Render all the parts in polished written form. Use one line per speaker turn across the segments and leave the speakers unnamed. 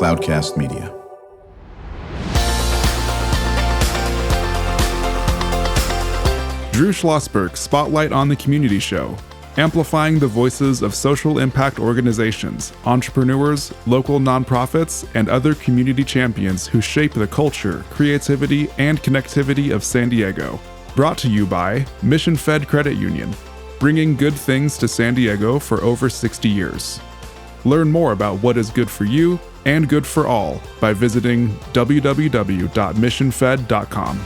Cloudcast Media.
Drew Schlosberg Spotlight on the Community Show, amplifying the voices of social impact organizations, entrepreneurs, local nonprofits, and other community champions who shape the culture, creativity, and connectivity of San Diego. Brought to you by Mission Fed Credit Union, bringing good things to San Diego for over 60 years. Learn more about what is good for you and good for all by visiting www.missionfed.com.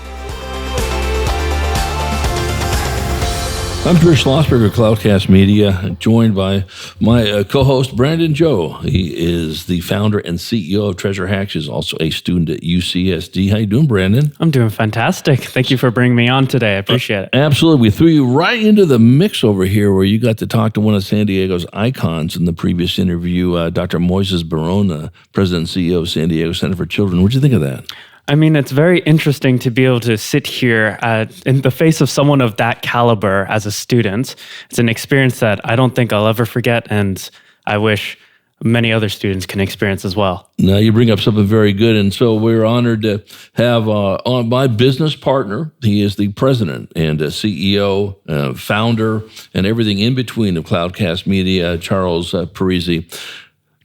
I'm Drew Schlosberg of Cloudcast Media, joined by my co-host, Brandon Joe. He is the founder and CEO of Treasure Hacks. He's also a student at UCSD. How you doing, Brandon?
I'm doing fantastic. Thank you for bringing me on today. I appreciate it.
Absolutely. We threw you right into the mix over here where you got to talk to one of San Diego's icons in the previous interview, Dr. Moises Barona, President and CEO of San Diego Center for Children. What did you think of that?
I mean, it's very interesting to be able to sit here in the face of someone of that caliber as a student. It's an experience that I don't think I'll ever forget, and I wish many other students can experience as well.
Now, you bring up something very good, and so we're honored to have on my business partner. He is the president and CEO, founder, and everything in between of Cloudcast Media, Charles Parisi.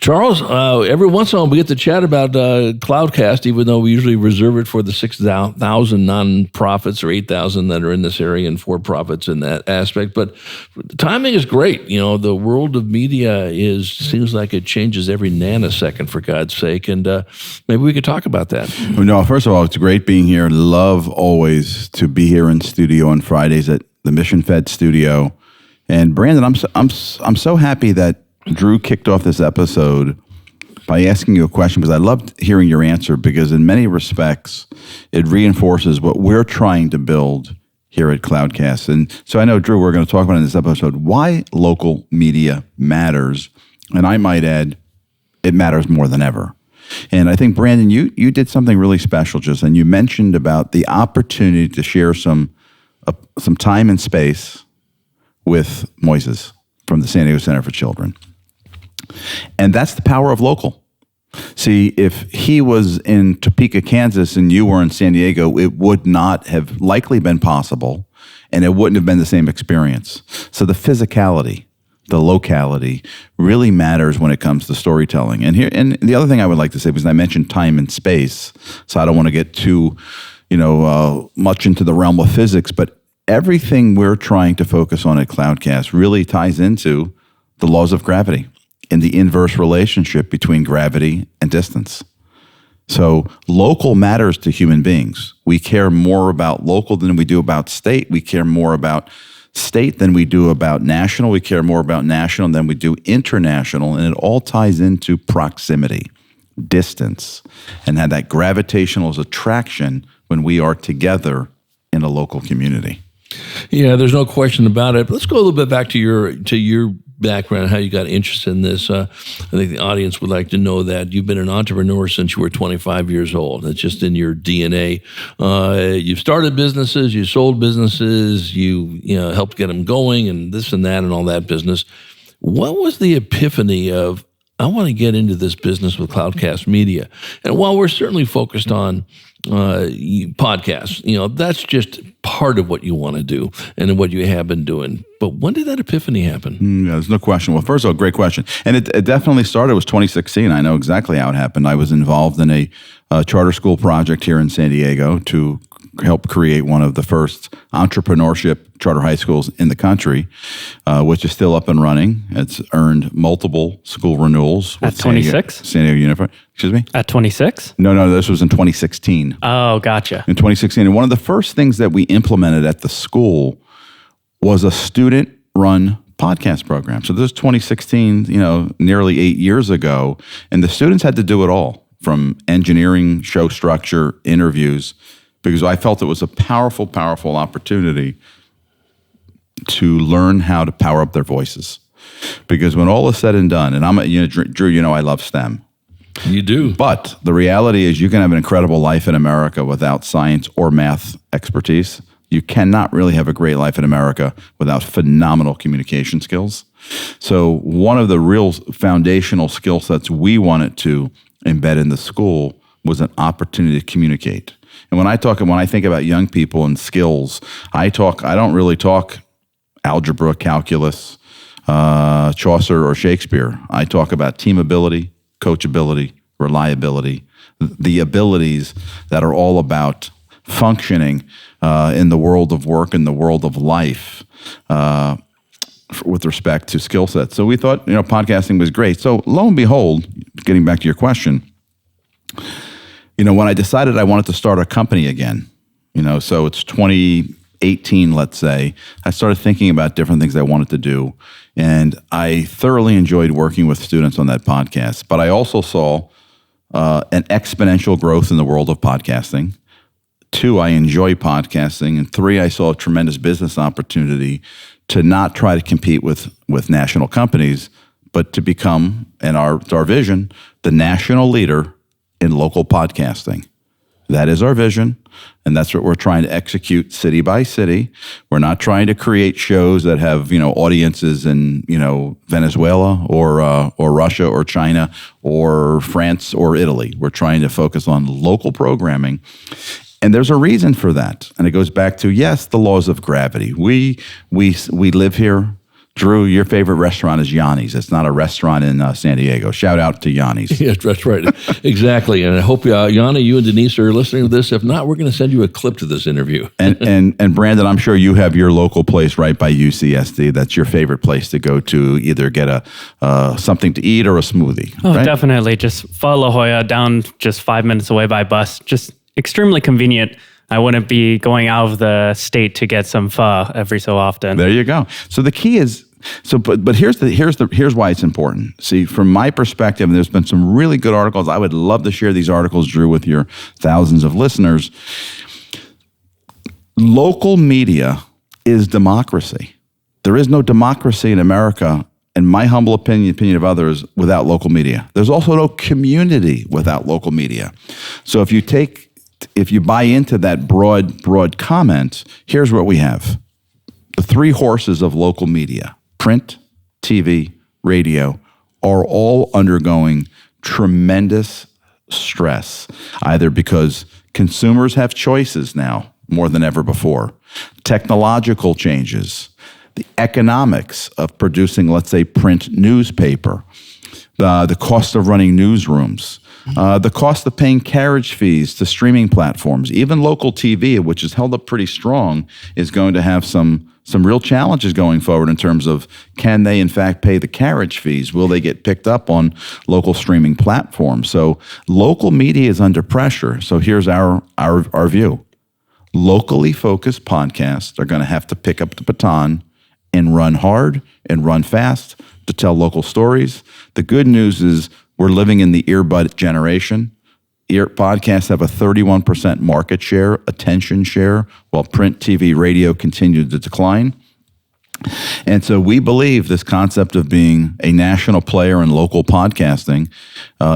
Charles, every once in a while we get to chat about Cloudcast, even though we usually reserve it for the 6,000 nonprofits or 8,000 that are in this area and for-profits in that aspect. But the timing is great. You know, the world of media seems like it changes every nanosecond, for God's sake. And maybe we could talk about that.
No, first of all, it's great being here. Love always to be here in studio on Fridays at the Mission Fed studio. And Brandon, I'm so happy that Drew kicked off this episode by asking you a question because I loved hearing your answer because in many respects, it reinforces what we're trying to build here at Cloudcast. And so I know, Drew, we're going to talk about in this episode why local media matters. And I might add, it matters more than ever. And I think, Brandon, you did something really special just, and you mentioned about the opportunity to share some time and space with Moises from the San Diego Center for Children. And that's the power of local. See, if he was in Topeka, Kansas, and you were in San Diego, it would not have likely been possible, and it wouldn't have been the same experience. So the physicality, the locality, really matters when it comes to storytelling. And the other thing I would like to say, because I mentioned time and space, so I don't want to get too, much into the realm of physics, but everything we're trying to focus on at Cloudcast really ties into the laws of gravity and the inverse relationship between gravity and distance. So local matters to human beings. We care more about local than we do about state. We care more about state than we do about national. We care more about national than we do international. And it all ties into proximity, distance, and how that gravitational attraction when we are together in a local community.
Yeah, there's no question about it. But let's go a little bit back to your background, how you got interested in this. I think the audience would like to know that you've been an entrepreneur since you were 25 years old. It's just in your DNA. You've started businesses, you sold businesses, you helped get them going, and this and that and all that business. What was the epiphany of, I want to get into this business with Cloudcast Media? And while we're certainly focused on podcasts, that's just part of what you want to do and what you have been doing. But when did that epiphany happen?
There's no question. Well, first of all, great question. And it definitely started, it was 2016. I know exactly how it happened. I was involved in a charter school project here in San Diego to help create one of the first entrepreneurship charter high schools in the country, which is still up and running. It's earned multiple school renewals.
At 26?
San Diego Unified. Excuse me?
At 26?
No, this was in 2016.
Oh, gotcha.
In 2016. And one of the first things that we implemented at the school was a student-run podcast program. So this is 2016, nearly 8 years ago. And the students had to do it all, from engineering, show structure, interviews, because I felt it was a powerful, powerful opportunity to learn how to power up their voices. Because when all is said and done, and Drew, I love STEM.
You do.
But the reality is you can have an incredible life in America without science or math expertise. You cannot really have a great life in America without phenomenal communication skills. So one of the real foundational skill sets we wanted to embedded in the school was an opportunity to communicate. And when I think about young people and skills, I don't really talk algebra, calculus, Chaucer or Shakespeare. I talk about team ability, coachability, reliability, the abilities that are all about functioning in the world of work, in the world of life, with respect to skill sets. So we thought, podcasting was great. So lo and behold, getting back to your question, when I decided I wanted to start a company again, so it's 2018, let's say, I started thinking about different things I wanted to do. And I thoroughly enjoyed working with students on that podcast. But I also saw an exponential growth in the world of podcasting. 2, I enjoy podcasting. And 3, I saw a tremendous business opportunity to not try to compete with national companies, but to become, and our vision, the national leader in local podcasting. That is our vision, and that's what we're trying to execute city by city. We're not trying to create shows that have, audiences in, Venezuela or Russia or China or France or Italy. We're trying to focus on local programming. And there's a reason for that. And it goes back to, yes, the laws of gravity. We live here. Drew, your favorite restaurant is Yanni's. It's not a restaurant in San Diego. Shout out to Yanni's.
Yes, that's right. Exactly. And I hope, Yanni, you and Denise are listening to this. If not, we're going to send you a clip to this interview.
and Brandon, I'm sure you have your local place right by UCSD. That's your favorite place to go to either get something to eat or a smoothie.
Oh,
right?
Definitely. Just follow La Jolla down just 5 minutes away by bus. Just extremely convenient. I wouldn't be going out of the state to get some pho every so often.
There you go. So the key is, but here's why it's important. See, from my perspective, and there's been some really good articles. I would love to share these articles, Drew, with your thousands of listeners. Local media is democracy. There is no democracy in America, in my humble opinion of others, without local media. There's also no community without local media. So if you buy into that broad comment, here's what we have. The 3 horses of local media, print, TV, radio, are all undergoing tremendous stress, either because consumers have choices now more than ever before, technological changes, the economics of producing, let's say, print newspaper, the cost of running newsrooms, the cost of paying carriage fees to streaming platforms, even local TV, which is held up pretty strong, is going to have some real challenges going forward in terms of, can they in fact pay the carriage fees? Will they get picked up on local streaming platforms? So local media is under pressure. So here's our view. Locally focused podcasts are going to have to pick up the baton and run hard and run fast to tell local stories. The good news is we're living in the earbud generation. Podcasts have a 31% market share, attention share, while print, TV, radio continue to decline. And so we believe this concept of being a national player in local podcasting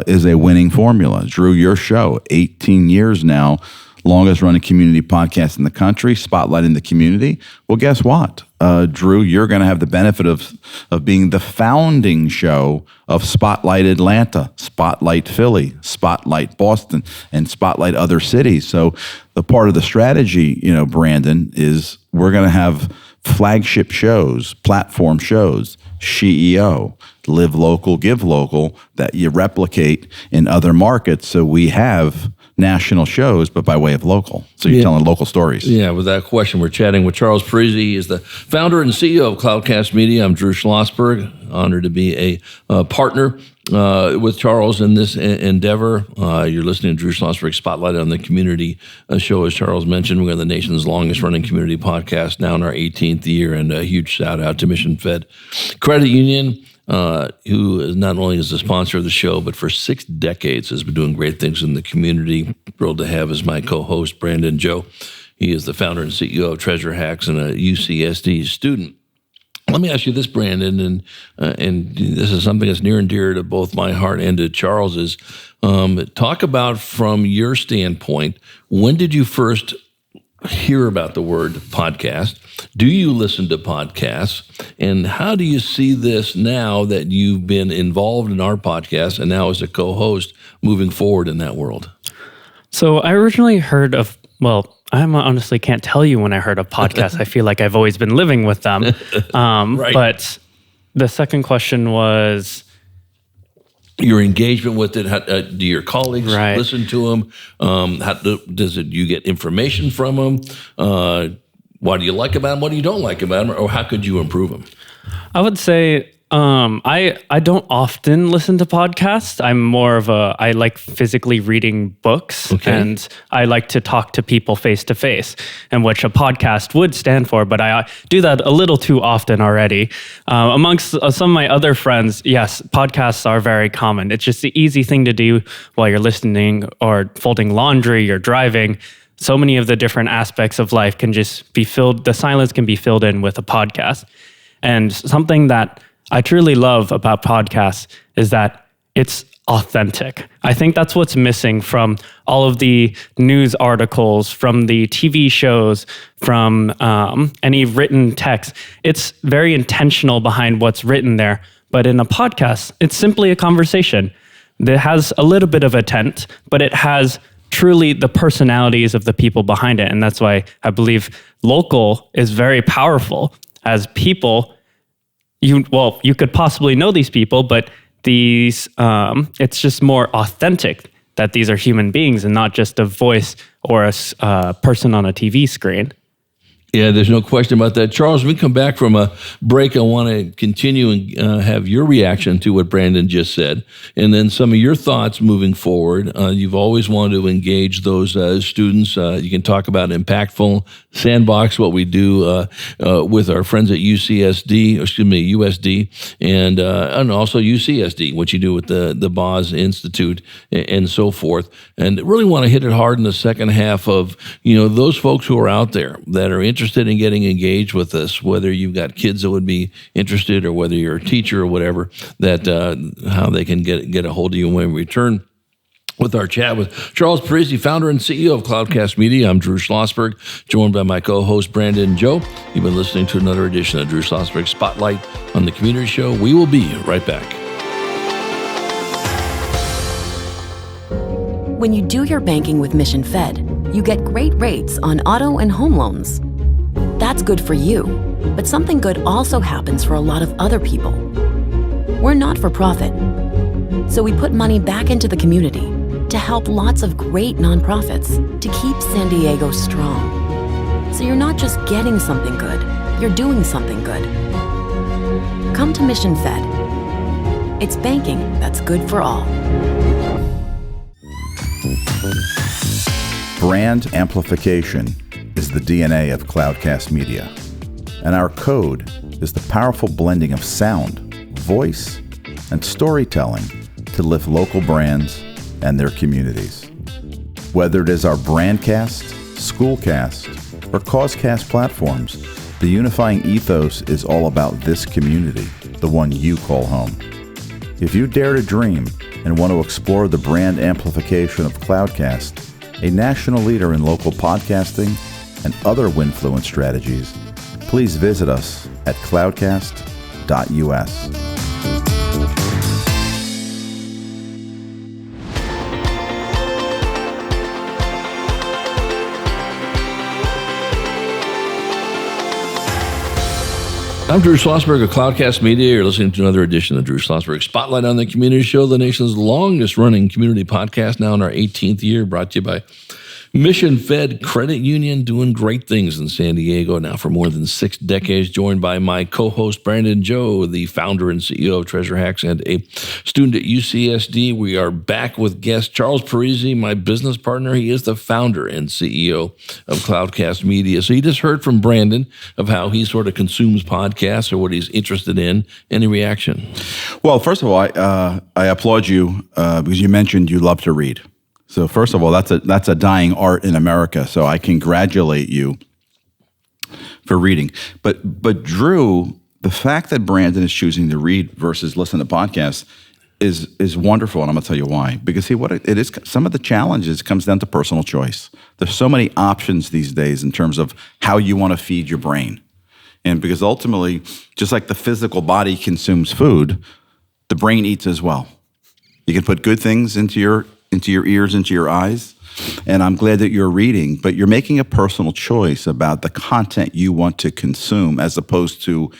is a winning formula. Drew, your show, 18 years now, longest running community podcast in the country, spotlighting the community. Well, guess what? Drew, you're going to have the benefit of being the founding show of Spotlight Atlanta, Spotlight Philly, Spotlight Boston, and Spotlight other cities. So the part of the strategy, Brandon, is we're going to have flagship shows, platform shows, CEO, live local, give local, that you replicate in other markets. So we have national shows, but by way of local. So you're telling local stories.
Yeah, without question. We're chatting with Charles Parisi. He is the founder and CEO of Cloudcast Media. I'm Drew Schlosberg, honored to be a partner with Charles in this endeavor. You're listening to Drew Schlosberg Spotlight on the Community show. As Charles mentioned, we're the nation's longest running community podcast, now in our 18th year, and a huge shout out to Mission Fed Credit Union, who is not only is the sponsor of the show, but for 6 decades has been doing great things in the community. Thrilled to have as my co-host, Brandon Joe. He is the founder and CEO of Treasure Hacks and a UCSD student. Let me ask you this, Brandon, and this is something that's near and dear to both my heart and to Charles's. Talk about, from your standpoint, when did you first hear about the word podcast? Do you listen to podcasts? And how do you see this now that you've been involved in our podcast and now as a co-host moving forward in that world?
So I originally heard of, well, I honestly can't tell you when I heard of podcasts. I feel like I've always been living with them.
Right.
But the second question was...
Your engagement with it. How, do your colleagues listen to them? You get information from them? What do you like about them? What do you don't like about them? Or how could you improve them?
I would say I don't often listen to podcasts. I'm more of I like physically reading books, and I like to talk to people face to face, and which a podcast would stand for, but I do that a little too often already. Amongst some of my other friends, yes, podcasts are very common. It's just the easy thing to do while you're listening or folding laundry or driving. So many of the different aspects of life can just be filled, the silence can be filled in with a podcast. And something that I truly love about podcasts is that it's authentic. I think that's what's missing from all of the news articles, from the TV shows, from any written text. It's very intentional behind what's written there. But in a podcast, it's simply a conversation that has a little bit of intent, but it has truly the personalities of the people behind it. And that's why I believe local is very powerful. As people, you could possibly know these people, but it's just more authentic that these are human beings and not just a voice or a person on a TV screen.
Yeah, there's no question about that. Charles, when we come back from a break, I want to continue and have your reaction to what Brandon just said, and then some of your thoughts moving forward. You've always wanted to engage those students. You can talk about Impactful, Sandbox, what we do with our friends at USD, and also UCSD, what you do with the Boz Institute and so forth. And really want to hit it hard in the second half of, those folks who are out there that are interested in getting engaged with us, whether you've got kids that would be interested or whether you're a teacher or whatever, that how they can get a hold of you when we return with our chat with Charles Parisi, founder and CEO of Cloudcast Media. I'm Drew Schlosberg, joined by my co-host Brandon and Joe. You've been listening to another edition of Drew Schlosberg Spotlight on the Community Show. We will be right back.
When you do your banking with Mission Fed, you get great rates on auto and home loans. That's good for you, but something good also happens for a lot of other people. We're not for profit, so we put money back into the community to help lots of great nonprofits to keep San Diego strong. So you're not just getting something good, you're doing something good. Come to Mission Fed. It's banking that's good for all.
Brand amplification is the DNA of Cloudcast Media, and our code is the powerful blending of sound, voice, and storytelling to lift local brands and their communities. Whether it is our Brandcast, Schoolcast, or Causecast platforms, the unifying ethos is all about this community, the one you call home. If you dare to dream and want to explore the brand amplification of Cloudcast, a national leader in local podcasting and other Winfluence strategies, please visit us at cloudcast.us.
I'm Drew Schlosberg of Cloudcast Media. You're listening to another edition of Drew Schlosberg Spotlight on the Community Show, the nation's longest running community podcast, now in our 18th year, brought to you by Mission Fed Credit Union, doing great things in San Diego now for more than 6 decades, joined by my co-host Brandon Joe, the founder and CEO of Treasure Hacks and a student at UCSD. We are back with guest Charles Parisi, my business partner. He is the founder and CEO of Cloudcast Media. So you just heard from Brandon of how he sort of consumes podcasts or what he's interested in. Any reaction?
Well, first of all, I applaud you because you mentioned you love to read. So first of all, that's a dying art in America. So I congratulate you for reading. But Drew, the fact that Brandon is choosing to read versus listen to podcasts is wonderful, and I'm going to tell you why. Because see, what it is, some of the challenges comes down to personal choice. There's so many options these days in terms of how you want to feed your brain. And because ultimately, just like the physical body consumes food, the brain eats as well. You can put good things into your ears, into your eyes. And I'm glad that you're reading, but you're making a personal choice about the content you want to consume, as opposed to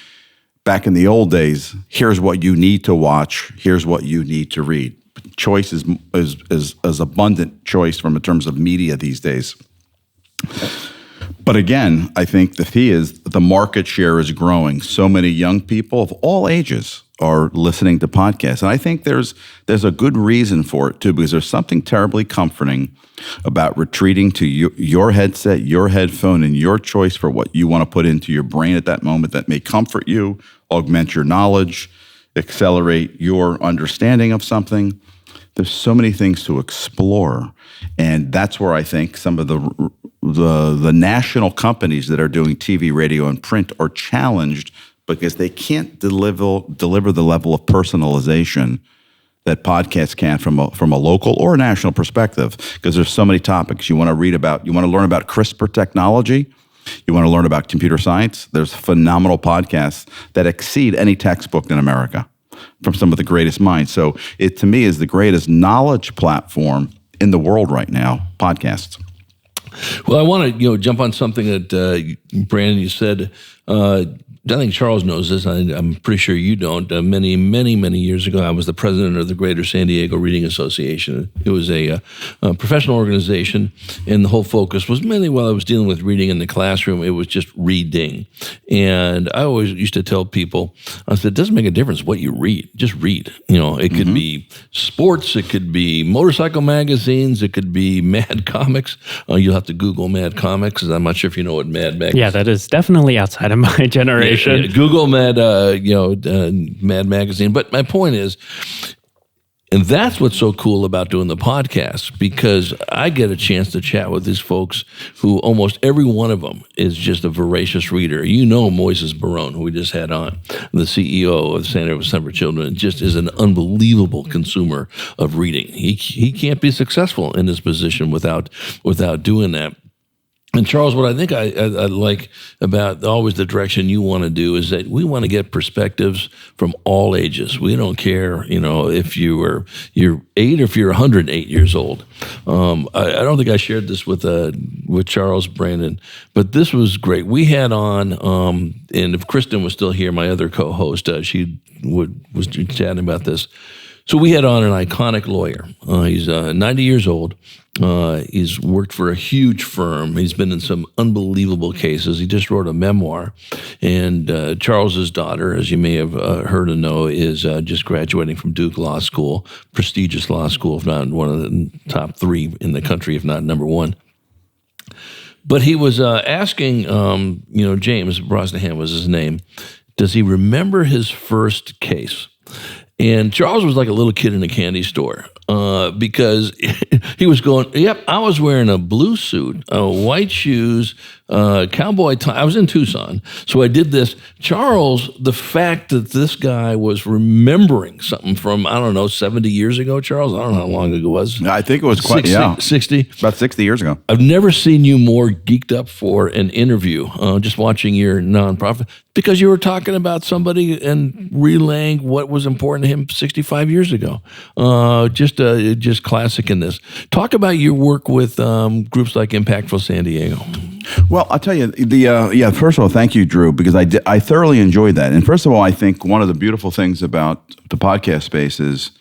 back in the old days, here's what you need to watch, here's what you need to read. Choice is abundant choice in terms of media these days. But again, I think the key is the market share is growing. So many young people of all ages are listening to podcasts. And I think there's a good reason for it too, because there's something terribly comforting about retreating to your headset, your headphone, and your choice for what you want to put into your brain at that moment that may comfort you, augment your knowledge, accelerate your understanding of something. There's so many things to explore. And that's where I think some of the national companies that are doing TV, radio, and print are challenged because they can't deliver the level of personalization that podcasts can from a local or a national perspective, because there's so many topics you want to read about. You want to learn about CRISPR technology. You want to learn about computer science. There's phenomenal podcasts that exceed any textbook in America from some of the greatest minds. So it, to me, is the greatest knowledge platform in the world right now, podcasts.
Well, I want to jump on something that Brandon, you said. I think Charles knows this. I'm pretty sure you don't. Many, many, many years ago, I was the president of the Greater San Diego Reading Association. It was a professional organization, and the whole focus was mainly while I was dealing with reading in the classroom, it was just reading. And I always used to tell people, I said, it doesn't make a difference what you read. Just read. It could be sports, it could be motorcycle magazines, it could be Mad Comics. You'll have to Google Mad Comics, because I'm not sure if you know what Mad Magazine is.
Yeah, that is definitely outside of my generation.
Yeah, Google Mad, Mad Magazine. But my point is, and that's what's so cool about doing the podcast, because I get a chance to chat with these folks who almost every one of them is just a voracious reader. Moises Barone, who we just had on, the CEO of Center for Children, just is an unbelievable consumer of reading. He can't be successful in his position without doing that. And Charles, what I think I like about always the direction you want to do is that we want to get perspectives from all ages. We don't care, if you're 8 or if you're 108 years old. I don't think I shared this with Charles, Brandon, but this was great. We had on, and if Kristen was still here, my other co-host, she was chatting about this. So we had on an iconic lawyer. He's 90 years old. He's worked for a huge firm. He's been in some unbelievable cases. He just wrote a memoir. And Charles's daughter, as you may have heard or know, is just graduating from Duke Law School, prestigious law school, if not one of the top 3 in the country, if not number 1. But he was asking, James Brosnahan was his name, does he remember his first case? And Charles was like a little kid in a candy store because he was going, yep, I was wearing a blue suit, white shoes, cowboy tie. I was in Tucson. So I did this. Charles, the fact that this guy was remembering something from, 70 years ago, Charles, I don't know how long ago it was.
I think it was
60.
About 60 years ago.
I've never seen you more geeked up for an interview, just watching your nonprofit, because you were talking about somebody and relaying what was important to him 65 years ago. Just classic in this. Talk about your work with groups like Impactful San Diego.
Well, I'll tell you, first of all, thank you, Drew, because I thoroughly enjoyed that. And first of all, I think one of the beautiful things about the podcast space is,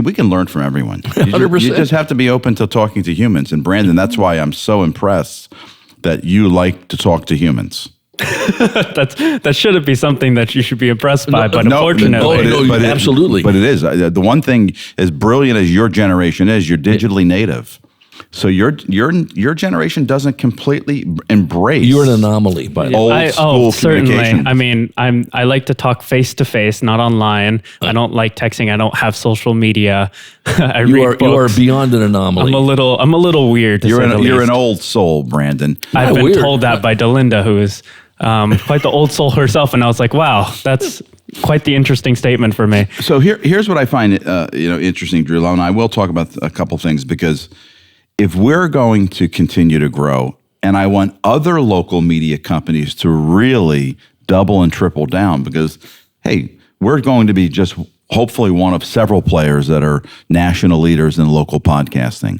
we can learn from everyone.
100%.
You just have to be open to talking to humans. And Brandon, that's why I'm so impressed that you like to talk to humans.
That shouldn't be something that you should be impressed by, but unfortunately.
Absolutely.
But it is. The one thing, as brilliant as your generation is, you're digitally native. So your generation doesn't completely embrace.
You're an anomaly, by the way.
Old school communication.
I mean, I like to talk face to face, not online. I don't like texting. I don't have social media.
You are beyond an anomaly.
I'm a little weird.
You're an old soul, Brandon.
I've been told that by Delinda, who is quite the old soul herself, and I was like, wow, that's quite the interesting statement for me.
So here's what I find interesting, Drew, and I will talk about a couple things, because if we're going to continue to grow, and I want other local media companies to really double and triple down because, hey, we're going to be just hopefully one of several players that are national leaders in local podcasting.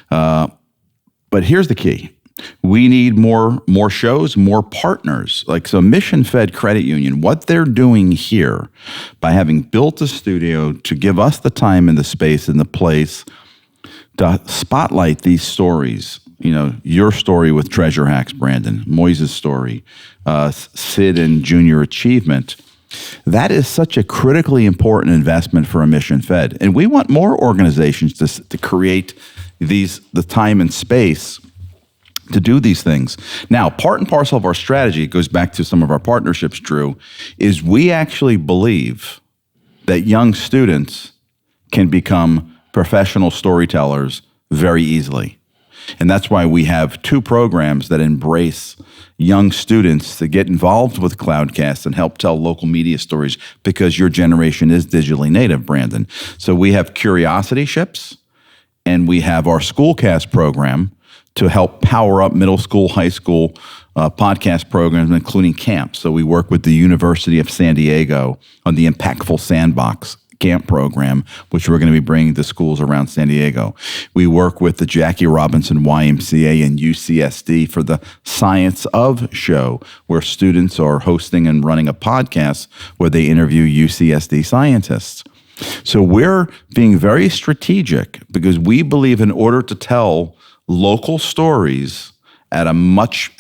But here's the key. We need more shows, more partners. Like, so Mission Fed Credit Union, what they're doing here by having built a studio to give us the time and the space and the place to spotlight these stories. You know, your story with Treasure Hacks, Brandon, Moise's story, Sid and Junior Achievement. That is such a critically important investment for a Mission Fed. And we want more organizations to create the time and space to do these things. Now, part and parcel of our strategy, it goes back to some of our partnerships, Drew, is we actually believe that young students can become professional storytellers very easily. And that's why we have 2 programs that embrace young students to get involved with Cloudcast and help tell local media stories, because your generation is digitally native, Brandon. So we have Curiosity Ships, and we have our Schoolcast program to help power up middle school, high school podcast programs, including camps. So we work with the University of San Diego on the Impactful Sandbox camp program, which we're going to be bringing to schools around San Diego. We work with the Jackie Robinson YMCA and UCSD for the Science of show, where students are hosting and running a podcast where they interview UCSD scientists. So we're being very strategic because we believe in order to tell local stories at a much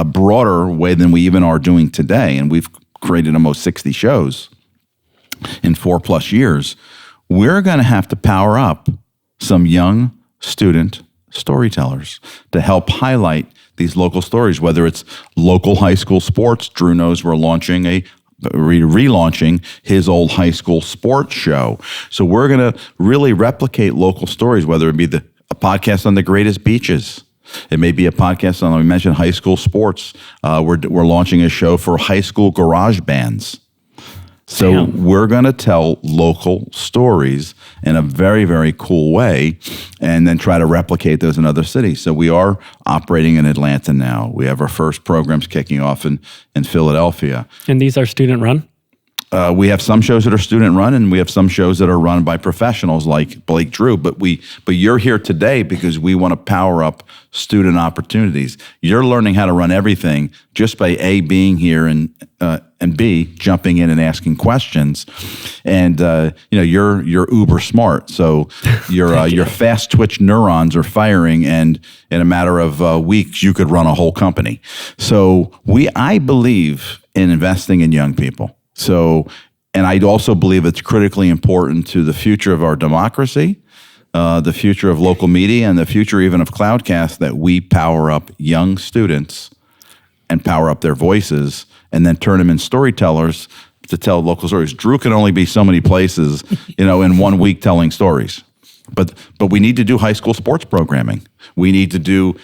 broader way than we even are doing today, and we've created almost 60 shows in 4+ years, we're going to have to power up some young student storytellers to help highlight these local stories, whether it's local high school sports. Drew knows we're relaunching his old high school sports show. So we're going to really replicate local stories, whether it be a podcast on the greatest beaches. It may be a podcast on, we mentioned high school sports. We're launching a show for high school garage bands. So we're going to tell local stories in a very, very cool way and then try to replicate those in other cities. So we are operating in Atlanta now. We have our first programs kicking off in Philadelphia.
And these are student run?
We have some shows that are student run, and we have some shows that are run by professionals like Blake Drew. But you're here today because we want to power up student opportunities. You're learning how to run everything just by A, being here, and B, jumping in and asking questions. And you're uber smart, so your fast twitch neurons are firing, and in a matter of weeks you could run a whole company. So I believe in investing in young people. So, and I also believe it's critically important to the future of our democracy, the future of local media, and the future even of Cloudcast, that we power up young students and power up their voices and then turn them in storytellers to tell local stories. Drew can only be so many places, in 1 week telling stories. But we need to do high school sports programming. We need to do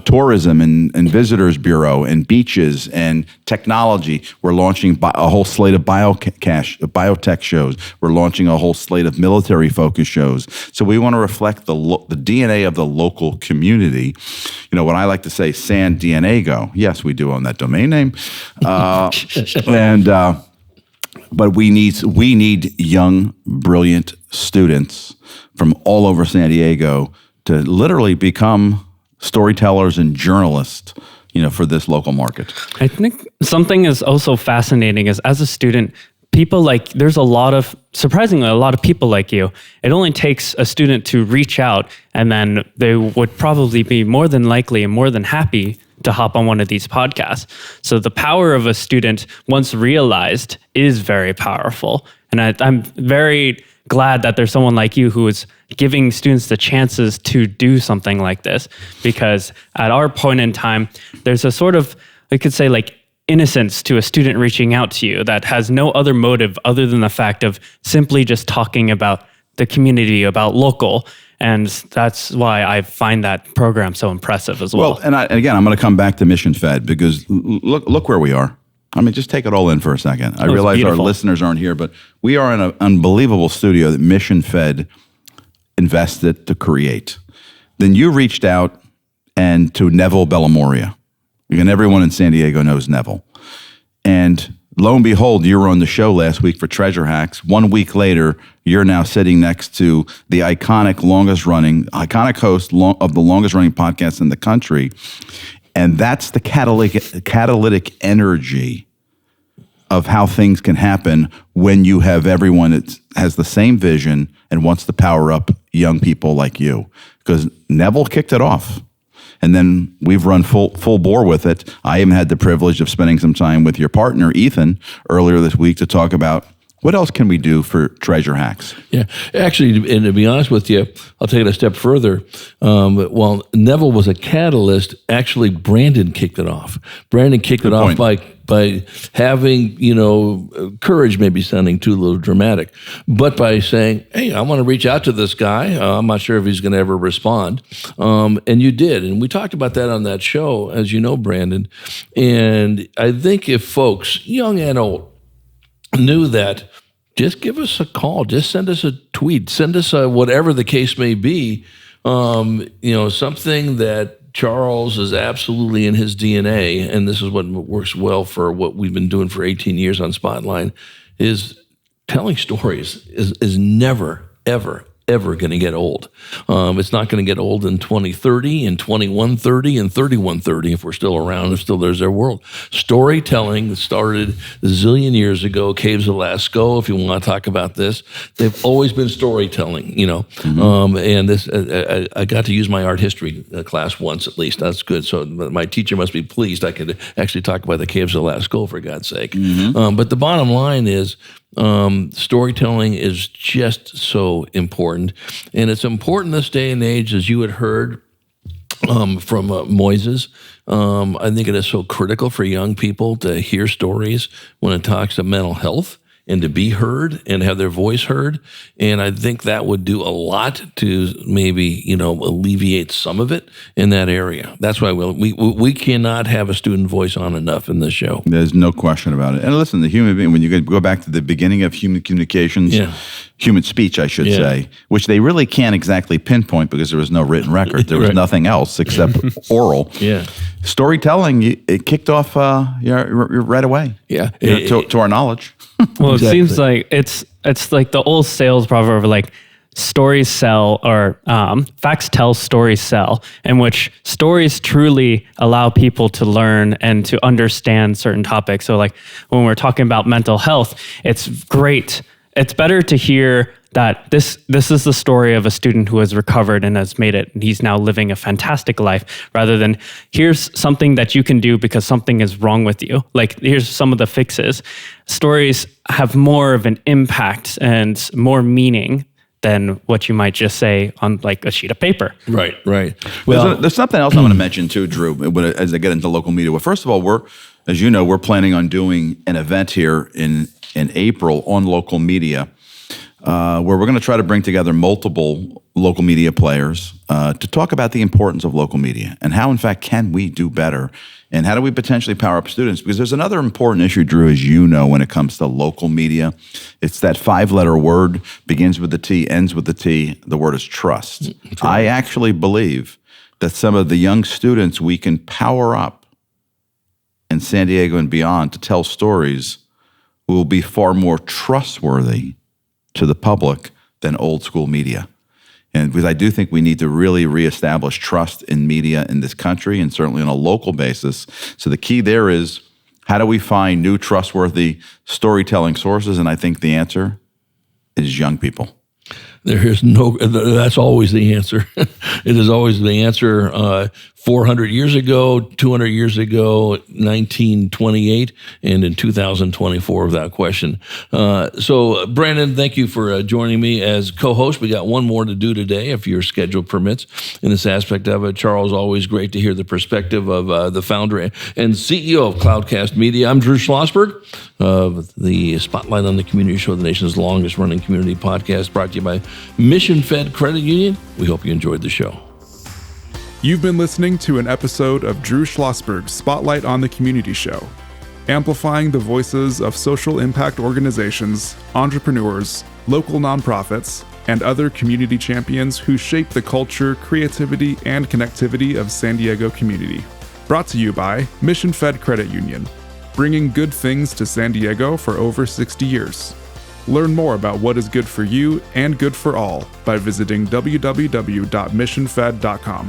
tourism and visitors bureau and beaches and technology. We're launching a whole slate of biotech shows. We're launching a whole slate of military focus shows. So we want to reflect the DNA of the local community. What I like to say, San Diego. Yes, we do own that domain name. But we need young, brilliant students from all over San Diego to literally become storytellers and journalists, for this local market.
I think something is also fascinating is, as a student, there's surprisingly a lot of people like you. It only takes a student to reach out, and then they would probably be more than likely and more than happy to hop on one of these podcasts. So the power of a student, once realized, is very powerful. And I'm very glad that there's someone like you who is giving students the chances to do something like this, because at our point in time, there's a sort of, I could say, like, innocence to a student reaching out to you that has no other motive other than the fact of simply just talking about the community, about local. And that's why I find that program so impressive as well.
Well, and again, I'm going to come back to Mission Fed, because look where we are. I mean, just take it all in for a second. I realize beautiful. Our listeners aren't here, but we are in an unbelievable studio that Mission Fed invested to create. Then you reached out to Neville Bellamoria, And everyone in San Diego knows Neville. And lo and behold, you were on the show last week for Treasure Hacks. 1 week later, you're now sitting next to the iconic host of the longest running podcast in the country. And that's the catalytic energy of how things can happen when you have everyone that has the same vision and wants to power up young people like you. Because Neville kicked it off. And then we've run full bore with it. I even had the privilege of spending some time with your partner, Ethan, earlier this week to talk about what else can we do for Treasure Hacks.
Yeah, actually, and to be honest with you, I'll take it a step further. While Neville was a catalyst, actually Brandon kicked it off. Brandon kicked it off by having, courage, maybe sounding too little dramatic, but by saying, hey, I want to reach out to this guy. I'm not sure if he's going to ever respond. And you did. And we talked about that on that show, as you know, Brandon. And I think if folks, young and old, knew that, just give us a call, just send us a tweet, send us whatever the case may be, something that Charles is absolutely in his DNA, and this is what works well for what we've been doing for 18 years on Spotlight, is telling stories is never, ever, ever going to get old. It's not going to get old in 2030, in 2130, and 3130 if we're still around, if still there's their world. Storytelling started a zillion years ago, Caves of Lascaux, if you want to talk about this. They've always been storytelling, and this I got to use my art history class once at least. That's good. So my teacher must be pleased I could actually talk about the Caves of Lascaux, for God's sake. But the bottom line is, storytelling is just so important. And it's important this day and age, as you had heard from Moises. I think it is so critical for young people to hear stories when it talks to mental health and to be heard and have their voice heard. And I think that would do a lot to maybe, alleviate some of it in that area. That's why we cannot have a student voice on enough in this show.
There's no question about it. And listen, the human being, when you go back to the beginning of human communications, human speech, I should say, which they really can't exactly pinpoint because there was no written record. There was nothing else except oral. Storytelling, it kicked off right away. To our knowledge.
Well, exactly. It seems like it's like the old sales proverb, like stories sell, or facts tell, stories sell, in which stories truly allow people to learn and to understand certain topics. So like when we're talking about mental health, it's great. It's better to hear that this is the story of a student who has recovered and has made it, and he's now living a fantastic life, rather than here's something that you can do because something is wrong with you. Like here's some of the fixes. Stories have more of an impact and more meaning than what you might just say on like a sheet of paper.
Right.
Well, there's something else I want to mention too, Drew, as I get into local media. Well, first of all, we're planning on doing an event here in April on local media, where we're going to try to bring together multiple local media players to talk about the importance of local media and how, in fact, can we do better and how do we potentially power up students? Because there's another important issue, Drew, as you know, when it comes to local media. It's that 5-letter word, begins with the T, ends with the T. The word is trust. I actually believe that some of the young students we can power up in San Diego and beyond to tell stories will be far more trustworthy to the public than old school media. And because I do think we need to really reestablish trust in media in this country and certainly on a local basis. So the key there is, how do we find new trustworthy storytelling sources? And I think the answer is young people.
That's always the answer. It is always the answer. 400 years ago, 200 years ago, 1928, and in 2024, without question. So, Brandon, thank you for joining me as co-host. We got one more to do today, if your schedule permits, in this aspect of it. Charles, always great to hear the perspective of the founder and CEO of Cloudcast Media. I'm Drew Schlosberg of the Spotlight on the Community Show, the nation's longest-running community podcast, brought to you by Mission Fed Credit Union. We hope you enjoyed the show.
You've been listening to an episode of Drew Schlosberg's Spotlight on the Community Show, amplifying the voices of social impact organizations, entrepreneurs, local nonprofits, and other community champions who shape the culture, creativity, and connectivity of San Diego community. Brought to you by Mission Fed Credit Union, bringing good things to San Diego for over 60 years. Learn more about what is good for you and good for all by visiting www.missionfed.com.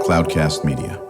Cloudcast Media.